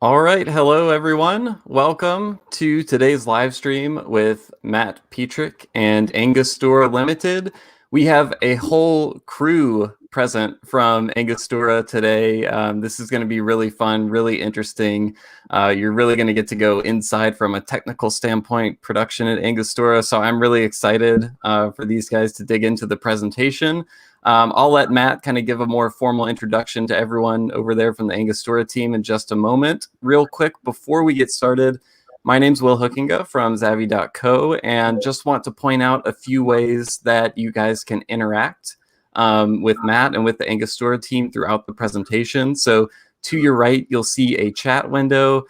All right, hello everyone. Welcome to today's live stream with Matt Pietrek and Angostura Limited. We have a whole crew present from Angostura today. This is going to be really fun, really interesting. You're really going to get to go inside from a technical standpoint, production at Angostura. So I'm really excited for these guys to dig into the presentation. I'll let Matt kind of give a more formal introduction to everyone over there from the Angostura team in just a moment. Real quick, before we get started, my name's Will Hookinga from Zavvy.co, and just want to point out a few ways that you guys can interact with Matt and with the Angostura team throughout the presentation. So to your right, you'll see a chat window.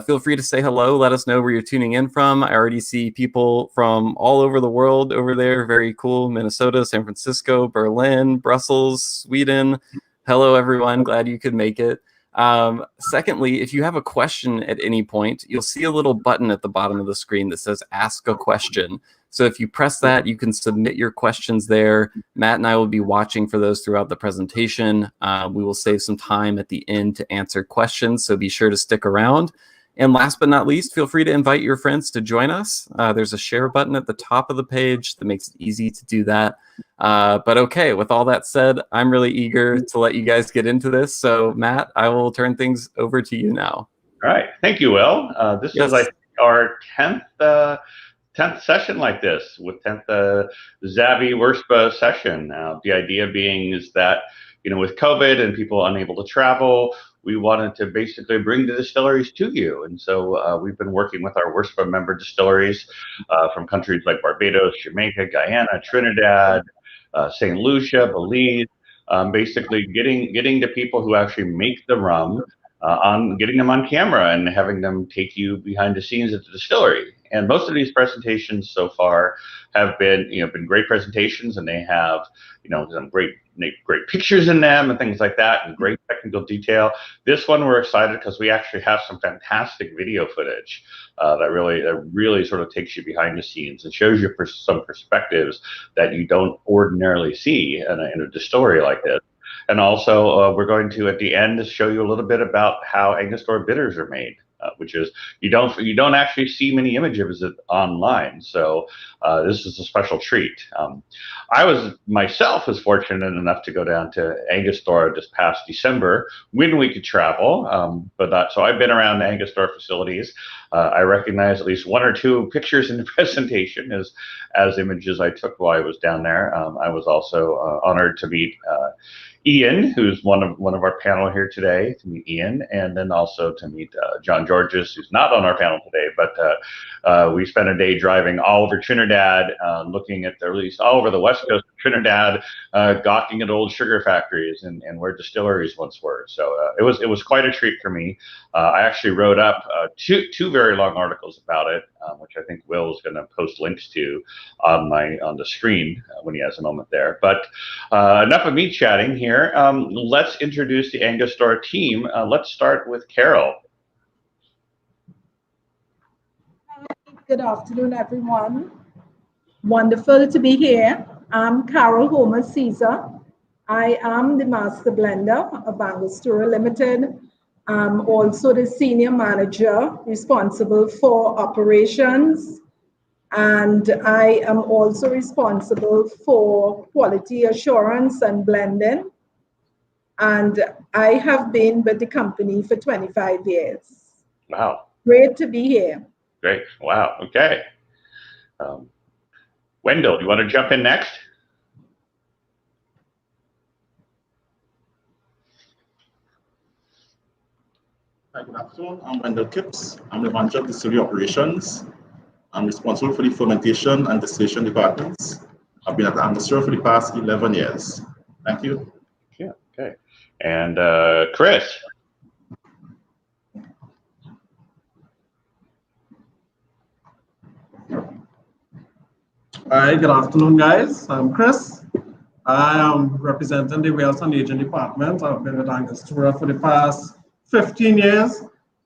Feel free to say hello. Let us know where you're tuning in from. I already see people from all over the world over there. Very cool. Minnesota, San Francisco, Berlin, Brussels, Sweden. Hello, everyone. Glad you could make it. Secondly, if you have a question at any point, you'll see a little button at the bottom of the screen that says Ask a Question. So if you press that, you can submit your questions there. Matt and I will be watching for those throughout the presentation. We will save some time at the end to answer questions, so be sure to stick around. And last but not least, feel free to invite your friends to join us. There's a share button at the top of the page that makes it easy to do that. But okay, with all that said, I'm really eager to let you guys get into this. So Matt, I will turn things over to you now. All right, thank you, Will. This is, I think, our 10th session like this, with 10th Zavvy WIRSPA session. The idea being is that, with COVID and people unable to travel, we wanted to basically bring the distilleries to you. And so we've been working with our WIRSPA member distilleries from countries like Barbados, Jamaica, Guyana, Trinidad, St. Lucia, Belize, basically getting the people who actually make the rum, getting them on camera and having them take you behind the scenes at the distillery. And most of these presentations so far have been, been great presentations, and they have, some great pictures in them and things like that, and great technical detail. This one we're excited because we actually have some fantastic video footage that really sort of takes you behind the scenes and shows you some perspectives that you don't ordinarily see in a distillery like this. And also, we're going to, at the end, show you a little bit about how Angostura bitters are made, which is, you don't actually see many images of it online. So this is a special treat. I was fortunate enough to go down to Angostura this past December when we could travel. So I've been around the Angostura facilities. I recognize at least one or two pictures in the presentation as images I took while I was down there. I was also honored to meet Ian, who's one of our panel here today, to meet Ian, and then also to meet John Georges, who's not on our panel today, but we spent a day driving all over Trinidad, looking at at least all over the west coast of Trinidad, gawking at old sugar factories and where distilleries once were. So it was quite a treat for me. I actually wrote up two very long articles about it, which I think Will is going to post links to on the screen when he has a moment there. But enough of me chatting here. Let's introduce the Angostura team. Let's start with Carol. Good afternoon, everyone. Wonderful to be here. I'm Carol Homer Caesar. I am the master blender of Angostura Limited. I'm also the senior manager responsible for operations, and I am also responsible for quality assurance and blending. And I have been with the company for 25 years. Wow. Great to be here. Great. Wow. Okay. Wendell, do you want to jump in next? Hi, good afternoon. I'm Wendell Kipps. I'm the manager of distillery operations. I'm responsible for the fermentation and distillation departments. I've been at Angostura for the past 11 years. Thank you. Yeah, okay. And Chris. Hi, good afternoon, guys. I'm Chris. I am representing the Wales and Aging Department. I've been with Angostura for the past 15 years.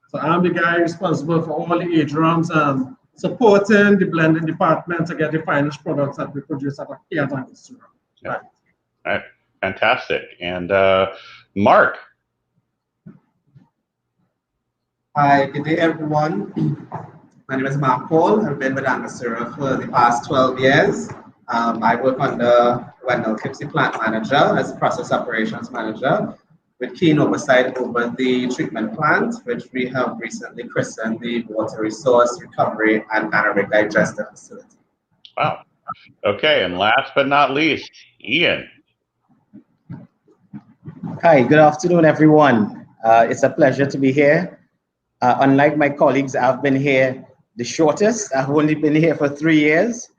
So I'm the guy responsible for all the age rums and supporting the blending department to get the finished products that we produce at Angostura. Yeah. All right, fantastic. And Marc. Hi, good day everyone. My name is Marc. I've been with Angostura for the past 12 years. I work under Wendell, Kipps, plant manager as process operations manager with keen oversight over the treatment plant, which we have recently christened the Water Resource Recovery and Anaerobic Digester Facility. Wow. Okay, and last but not least, Ian. Hi, good afternoon, everyone. It's a pleasure to be here. Unlike my colleagues, I've been here the shortest. I've only been here for 3 years.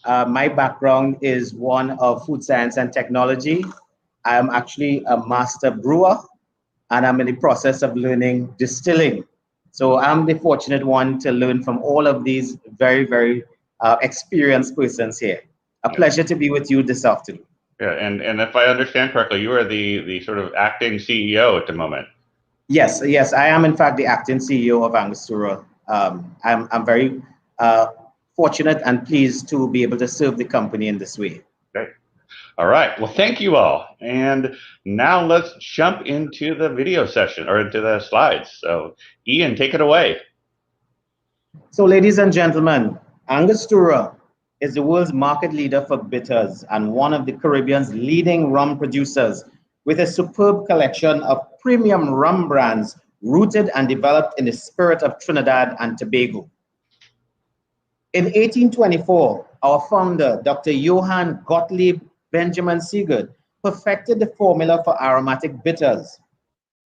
My background is one of food science and technology. I'm actually a master brewer, and I'm in the process of learning distilling. So I'm the fortunate one to learn from all of these very experienced persons here. A pleasure to be with you this afternoon. Yeah, and if I understand correctly, you are the sort of acting CEO at the moment. Yes, I am in fact the acting CEO of Angostura. I'm very fortunate and pleased to be able to serve the company in this way. Great. All right. Well, thank you all. And now let's jump into the video session or into the slides. So, Ian, take it away. So, ladies and gentlemen, Angostura is the world's market leader for bitters and one of the Caribbean's leading rum producers, with a superb collection of premium rum brands rooted and developed in the spirit of Trinidad and Tobago. In 1824, our founder, Dr. Johann Gottlieb Benjamin Siegert, perfected the formula for aromatic bitters.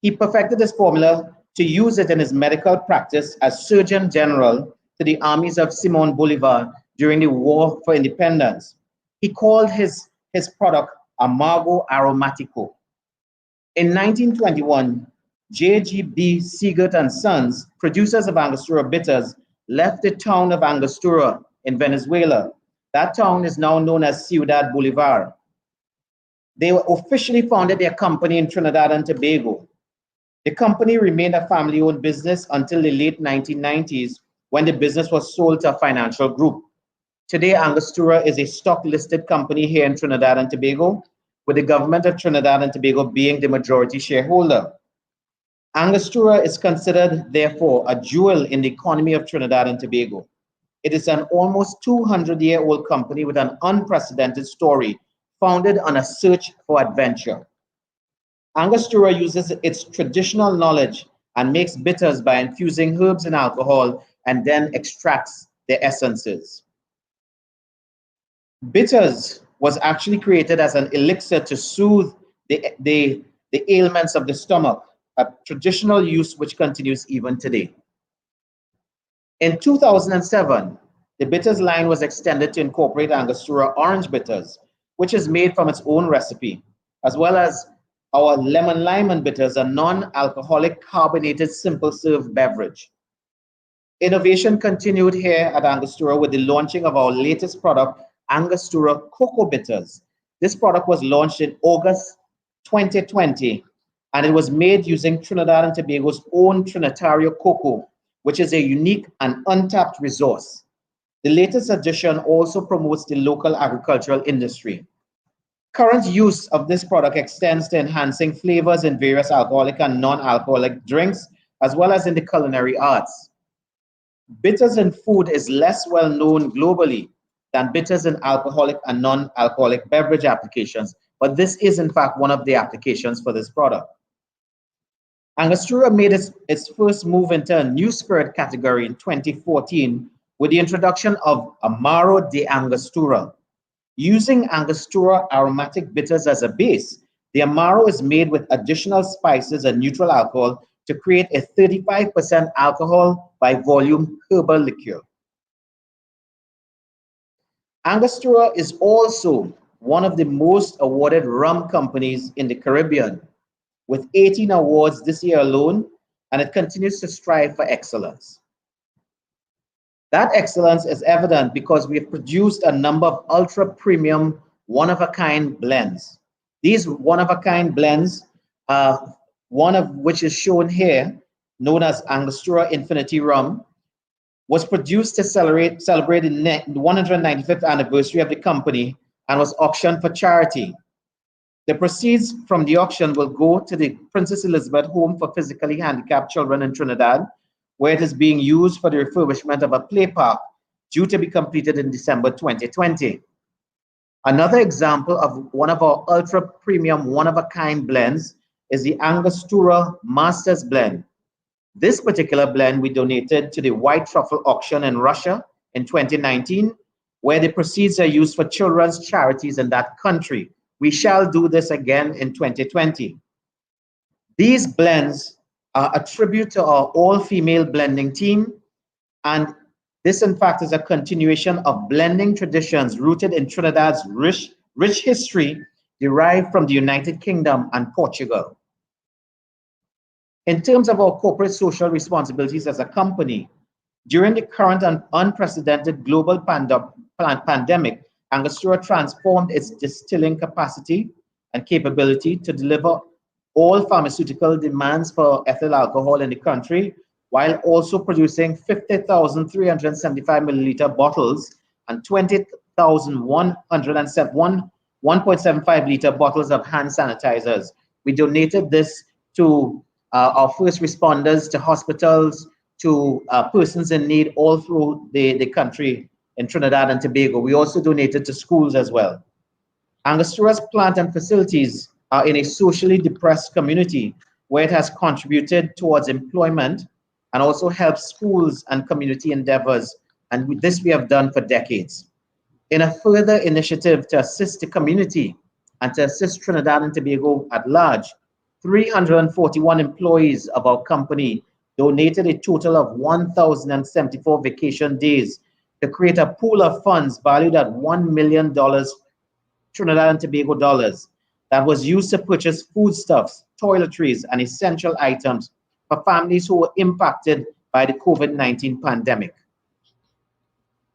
He perfected this formula to use it in his medical practice as Surgeon General to the armies of Simon Bolivar during the War for Independence. He called his product Amargo Aromatico. In 1921, J.G.B. Siegert and Sons, producers of Angostura bitters, left the town of Angostura in Venezuela. That town is now known as Ciudad Bolivar. They officially founded their company in Trinidad and Tobago. The company remained a family-owned business until the late 1990s, when the business was sold to a financial group. Today, Angostura is a stock-listed company here in Trinidad and Tobago, with the government of Trinidad and Tobago being the majority shareholder. Angostura is considered, therefore, a jewel in the economy of Trinidad and Tobago. It is an almost 200-year-old company with an unprecedented story, founded on a search for adventure. Angostura uses its traditional knowledge and makes bitters by infusing herbs in alcohol and then extracts their essences. Bitters was actually created as an elixir to soothe the ailments of the stomach, a traditional use which continues even today. In 2007, the bitters line was extended to incorporate Angostura orange bitters, which is made from its own recipe, as well as our lemon lime bitters, a non-alcoholic carbonated simple serve beverage. Innovation continued here at Angostura with the launching of our latest product, Angostura Cocoa Bitters. This product was launched in August 2020, and it was made using Trinidad and Tobago's own Trinitario cocoa, which is a unique and untapped resource. The latest addition also promotes the local agricultural industry. Current use of this product extends to enhancing flavors in various alcoholic and non-alcoholic drinks, as well as in the culinary arts. Bitters in food is less well known globally than bitters in alcoholic and non-alcoholic beverage applications, but this is in fact one of the applications for this product. Angostura made its first move into a new spirit category in 2014 with the introduction of Amaro de Angostura. Using Angostura aromatic bitters as a base, the Amaro is made with additional spices and neutral alcohol to create a 35% alcohol by volume herbal liqueur. Angostura is also one of the most awarded rum companies in the Caribbean, with 18 awards this year alone, and it continues to strive for excellence. That excellence is evident because we have produced a number of ultra-premium, one-of-a-kind blends. These one-of-a-kind blends, one of which is shown here, known as Angostura Infinity Rum, was produced to celebrate the 195th anniversary of the company and was auctioned for charity. The proceeds from the auction will go to the Princess Elizabeth Home for Physically Handicapped Children in Trinidad, where it is being used for the refurbishment of a play park due to be completed in December 2020. Another example of one of our ultra premium one-of-a-kind blends is the Angostura Masters blend. This particular blend we donated to the White Truffle auction in Russia in 2019, where the proceeds are used for children's charities in that country. We shall do this again in 2020. These blends are a tribute to our all-female blending team, and this, in fact, is a continuation of blending traditions rooted in Trinidad's rich history derived from the United Kingdom and Portugal. In terms of our corporate social responsibilities as a company, during the current and unprecedented global pandemic, Angostura transformed its distilling capacity and capability to deliver all pharmaceutical demands for ethyl alcohol in the country, while also producing 50,375 milliliter bottles and 20,1.75 liter bottles of hand sanitizers. We donated this to our first responders, to hospitals, to persons in need all through the country in Trinidad and Tobago. We also donated to schools as well. Angostura's plant and facilities are in a socially depressed community where it has contributed towards employment and also helps schools and community endeavors. And with this we have done for decades. In a further initiative to assist the community and to assist Trinidad and Tobago at large, 341 employees of our company donated a total of 1,074 vacation days to create a pool of funds valued at $1 million Trinidad and Tobago dollars that was used to purchase foodstuffs, toiletries, and essential items for families who were impacted by the COVID-19 pandemic.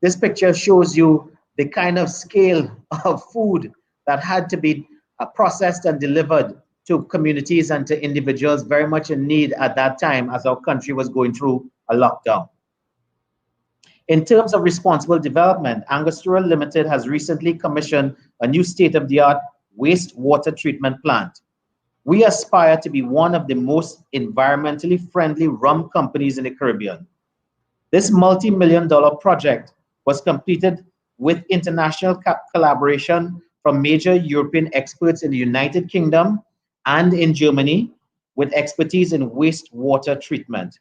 This picture shows you the kind of scale of food that had to be processed and delivered to communities and to individuals very much in need at that time as our country was going through a lockdown. In terms of responsible development, Angostura Limited has recently commissioned a new state-of-the-art wastewater treatment plant. We aspire to be one of the most environmentally friendly rum companies in the Caribbean. This multi-million-dollar project was completed with international collaboration from major European experts in the United Kingdom and in Germany with expertise in wastewater treatment.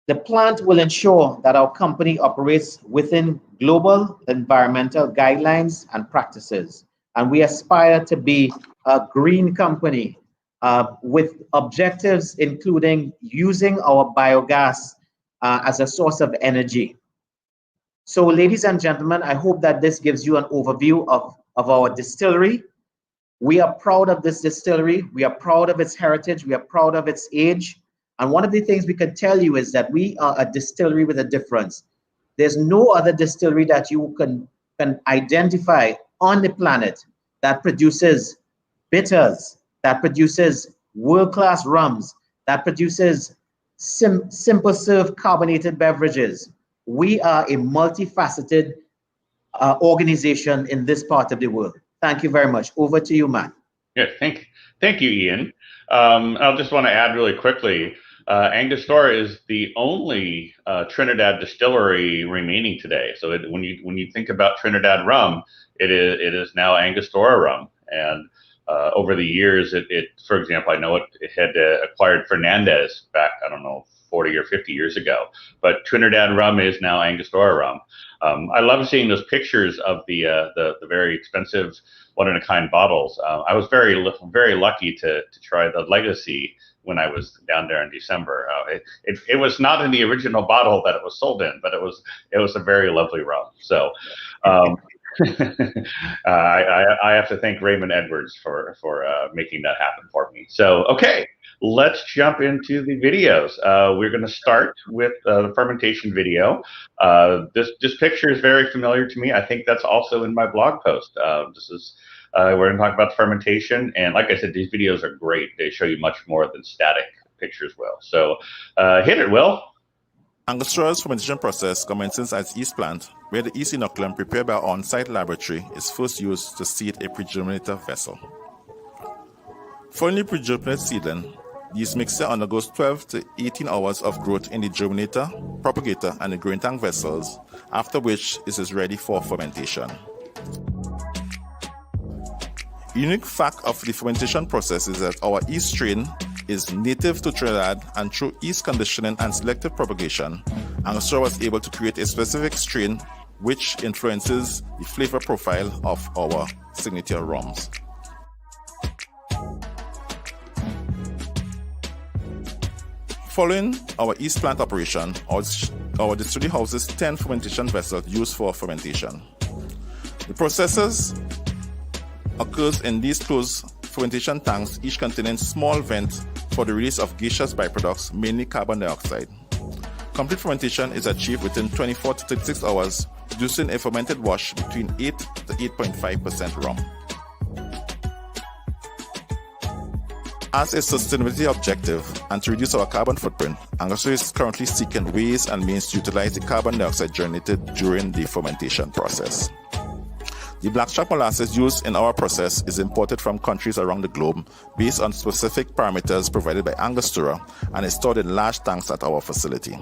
The plant will ensure that our company operates within global environmental guidelines and practices, and we aspire to be a green company with objectives including using our biogas as a source of energy. So, ladies and gentlemen, I hope that this gives you an overview of our distillery. We are proud of this distillery. We are proud of its heritage. We are proud of its age. And one of the things we can tell you is that we are a distillery with a difference. There's no other distillery that you can identify on the planet that produces bitters, that produces world-class rums, that produces simple serve carbonated beverages. We are a multifaceted organization in this part of the world. Thank you very much. Over to you, Matt. Yeah, thank you, Ian. I'll just want to add really quickly, Angostura is the only Trinidad distillery remaining today. So when you think about Trinidad rum, it is now Angostura rum. And over the years, for example, I know it had acquired Fernandez back, I don't know, 40 or 50 years ago. But Trinidad rum is now Angostura rum. I love seeing those pictures of the very expensive one-of-a-kind bottles. I was very lucky to try the Legacy when I was down there in December. It was not in the original bottle that it was sold in, but it was a very lovely rum. So I have to thank Raymond Edwards for making that happen for me. So okay, let's jump into the videos. We're going to start with the fermentation video. This picture is very familiar to me. I think that's also in my blog post. We're going to talk about fermentation, and like I said, these videos are great. They show you much more than static pictures will. So hit it, Will. Angostura's fermentation process commences at its yeast plant, where the yeast inoculum prepared by our on-site laboratory is first used to seed a pre-germinator vessel. Following the pre-germinated seedling, Yeast mixture undergoes 12 to 18 hours of growth in the germinator, propagator, and the grain tank vessels, after which it is ready for fermentation. The unique fact of the fermentation process is that our yeast strain is native to Trinidad, and through yeast conditioning and selective propagation, Angostura was able to create a specific strain which influences the flavor profile of our signature rums. Following our yeast plant operation, our distillery houses 10 fermentation vessels used for fermentation. The processes occurs in these closed fermentation tanks, each containing small vents for the release of gaseous byproducts, mainly carbon dioxide. Complete fermentation is achieved within 24 to 36 hours, producing a fermented wash between 8 to 8.5% rum. As a sustainability objective and to reduce our carbon footprint, Angostura is currently seeking ways and means to utilize the carbon dioxide generated during the fermentation process. The blackstrap molasses used in our process is imported from countries around the globe based on specific parameters provided by Angostura and is stored in large tanks at our facility.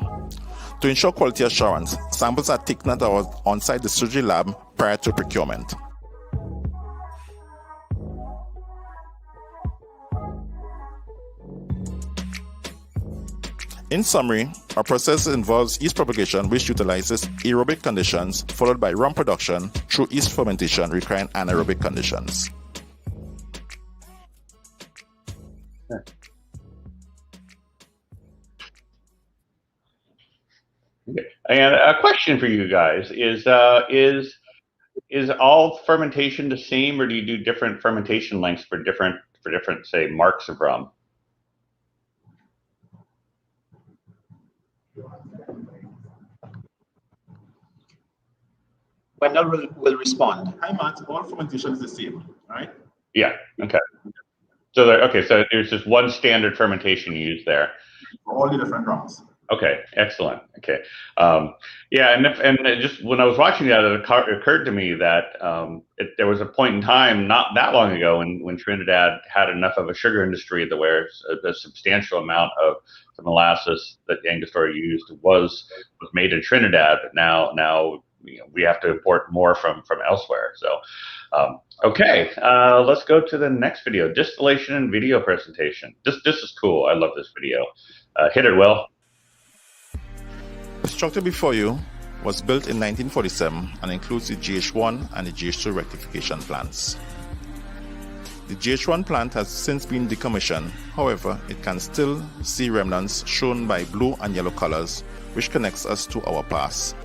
To ensure quality assurance, samples are taken at our on-site distillery lab prior to procurement. In summary, our process involves yeast propagation, which utilizes aerobic conditions, followed by rum production through yeast fermentation requiring anaerobic conditions. And a question for you guys is all fermentation the same, or do you do different fermentation lengths for different say marks of rum? Wendell will respond. Hi, Matt. All fermentation is the same, right? Yeah. Okay. So so there's just one standard fermentation used there For all the different rums. Okay, excellent. Okay, yeah, and just when I was watching that, it occurred to me that there was a point in time not that long ago when Trinidad had enough of a sugar industry that where a substantial amount of the molasses that Angostura used was made in Trinidad, but now we have to import more from elsewhere. So, okay, let's go to the next video, distillation and video presentation. This is cool. I love this video. Hit it, Will. The structure before you was built in 1947 and includes the GH1 and the GH2 rectification plants. The GH1 plant has since been decommissioned, however, it can still see remnants shown by blue and yellow colors, which connects us to our past.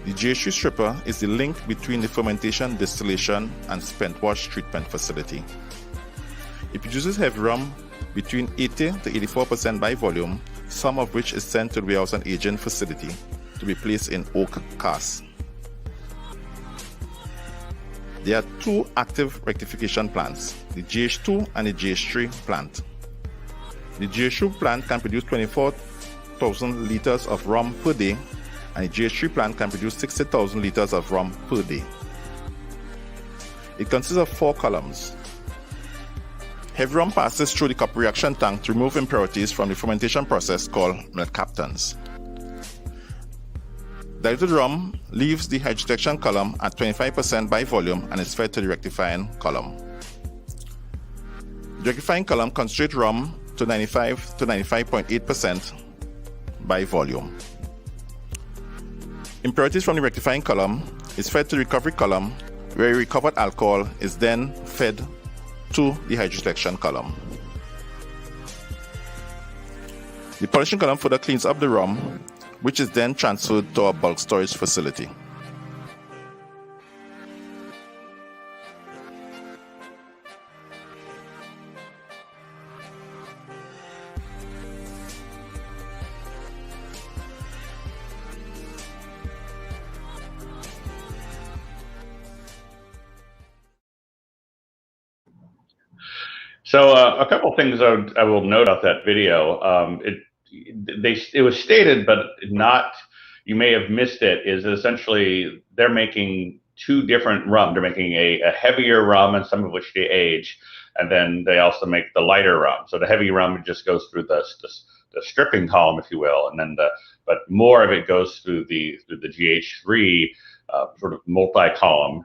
The GH3 stripper is the link between the fermentation, distillation, and spent wash treatment facility. It produces heavy rum between 80 to 84% by volume, some of which is sent to the warehouse and aging facility to be placed in oak casks. There are two active rectification plants, the GH2 and the GH3 plant. The GH2 plant can produce 24,000 liters of rum per day, and the GH3 plant can produce 60,000 liters of rum per day. It consists of 4 columns. Heavy rum passes through the cup reaction tank to remove impurities from the fermentation process called meltcaptans. Diluted rum leaves the hydrodetection column at 25% by volume and is fed to the rectifying column. The rectifying column concentrates rum to 95 to 95.8% by volume. Impurities from the rectifying column is fed to the recovery column, where recovered alcohol is then fed to the hydrodetection column. The polishing column further cleans up the rum, which is then transferred to our bulk storage facility. So a couple of things I will note off that video. It was stated, but not, you may have missed it, is essentially they're making 2 different rum. They're making a heavier rum, and some of which they age, and then they also make the lighter rum. So the heavy rum just goes through the stripping column, if you will, and then but more of it goes through the GH3 sort of multi-column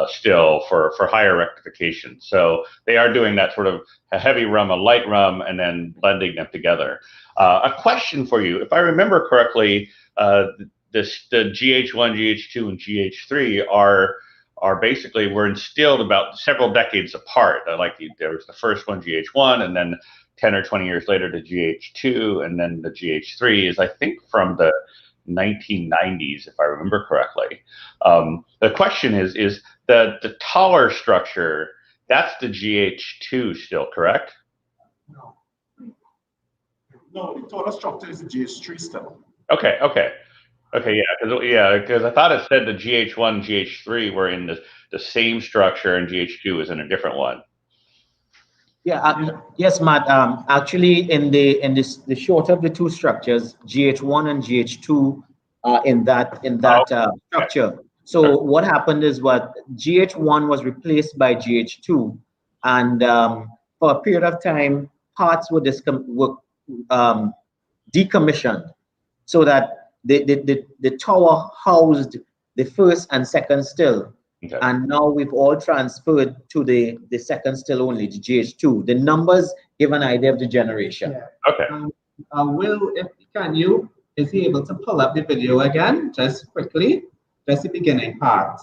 still for higher rectification. So they are doing that sort of a heavy rum, a light rum, and then blending them together. A question for you, if I remember correctly, the GH1, GH2, and GH3 are basically were instilled about several decades apart. There was the first one, GH1, and then 10 or 20 years later to GH2, and then the GH3 is, I think, from the 1990s, if I remember correctly. The question is the taller structure, that's the GH2 still, correct? No, the taller structure is the GH3 still. Okay, because I thought it said the GH1, GH3 were in the same structure, and GH2 is in a different one. Yeah, yes, Matt. Actually, in the shorter of the two structures, GH1 and GH2 in that structure. So what happened is GH1 was replaced by GH2, and for a period of time, parts were decommissioned, so that the tower housed the first and second still. Okay. And now we've all transferred to the second still only, the GH2. The numbers give an idea of the generation. Yeah. Okay. Will, is he able to pull up the video again, just quickly? Just the beginning part.